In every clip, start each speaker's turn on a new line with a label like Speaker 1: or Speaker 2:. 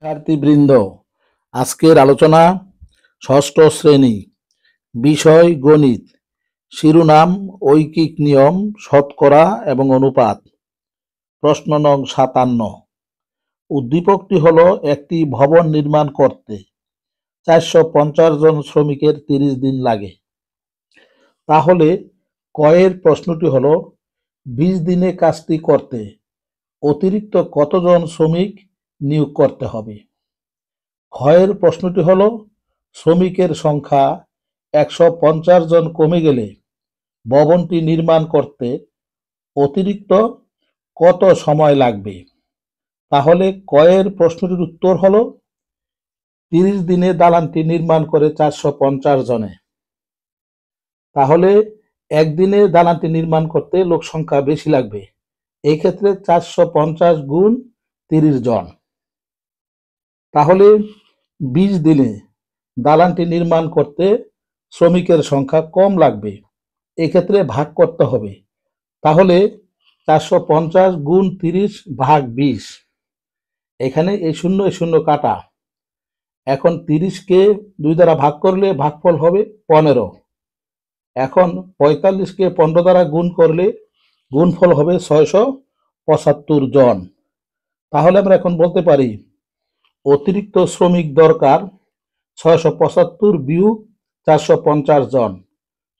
Speaker 1: শিক্ষার্থীবৃন্দ, আজকের আলোচনা ষষ্ঠ শ্রেণী, বিষয় গণিত, শিরোনাম ঐকিক নিয়ম, শতকরা এবং অনুপাত। প্রশ্ন নং 57। উদ্দীপকটি হলো একটি ভবন নির্মাণ করতে 450 জন শ্রমিকের 30 দিন লাগে। তাহলে কয়ের প্রশ্নটি হলো 20 দিনে কাজটি করতে অতিরিক্ত কতজন শ্রমিক নিয়োগ করতে হবে। ক্ষয়ের প্রশ্নটি হলো শ্রমিকের সংখ্যা 150 জন কমে গেলে ভবনটি নির্মাণ করতে অতিরিক্ত কত সময় লাগবে। তাহলে কয়ের প্রশ্নটির উত্তর হলো 30 দিনে দালানটি নির্মাণ করে 450 জনে। তাহলে একদিনে দালানটি নির্মাণ করতে লোক সংখ্যা বেশি লাগবে, এই ক্ষেত্রে 450 গুণ 30 জন। তাহলে 20 দিনে দালানটি নির্মাণ করতে শ্রমিকের সংখ্যা কম লাগবে, এক্ষেত্রে ভাগ করতে হবে। তাহলে 450 গুণ 30 ভাগ 20, এখানে এই শূন্য কাটা। এখন 30কে 2 দ্বারা ভাগ করলে ভাগফল হবে 15। এখন 45কে 15 দ্বারা গুণ করলে গুণফল হবে 675 জন। তাহলে আমরা এখন বলতে পারি অতিরিক্ত শ্রমিক দরকার 675 বিয়োগ 450 জন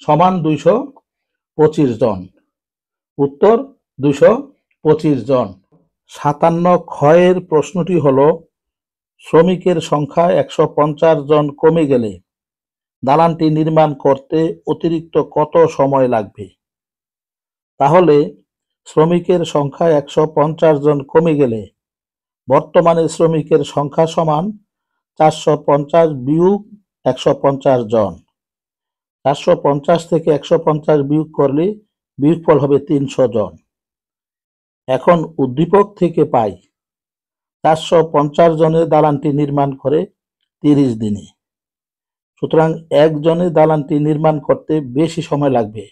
Speaker 1: সমান 225 জন। উত্তর 225 জন। 57 ক্ষয়ের প্রশ্নটি হলো শ্রমিকের সংখ্যা 150 জন কমে গেলে দালানটি নির্মাণ করতে অতিরিক্ত কত সময় লাগবে। তাহলে শ্রমিকের সংখ্যা 150 জন কমে গেলে বর্তমানে শ্রমিকের সংখ্যা সমান 450 বিয়োগ 150 জন। 450 থেকে 150 বিয়োগ করলে বিয়োগফল হবে 300 জন। এখন উদ্দীপক থেকে পাই 450 জনের দালানটি নির্মাণ করে 30 দিনে। সুতরাং একজনের দালানটি নির্মাণ করতে বেশি সময় লাগবে,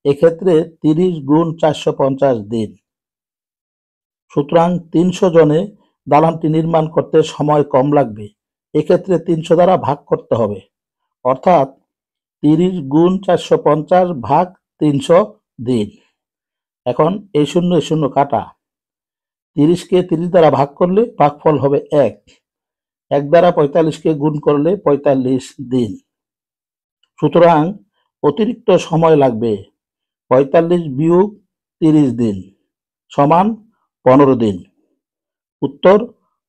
Speaker 1: এক্ষেত্রে 30 গুণ 450 দিন। সুতরাং 300 জনে দালানটি নির্মাণ করতে সময় কম লাগবে, এক্ষেত্রে 300 দ্বারা ভাগ করতে হবে, অর্থাৎ 30 গুণ 450 ভাগ 300 দিন। এখন এই শূন্য কাটা। 30কে 30 দ্বারা ভাগ করলে ভাগফল হবে 1। 1 দ্বারা 45কে গুণ করলে 45 দিন। সুতরাং অতিরিক্ত সময় লাগবে 45 বিয়োগ 30 দিন সমান 15 দিন। উত্তর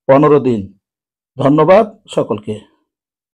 Speaker 1: 15 দিন। ধন্যবাদ সকলকে।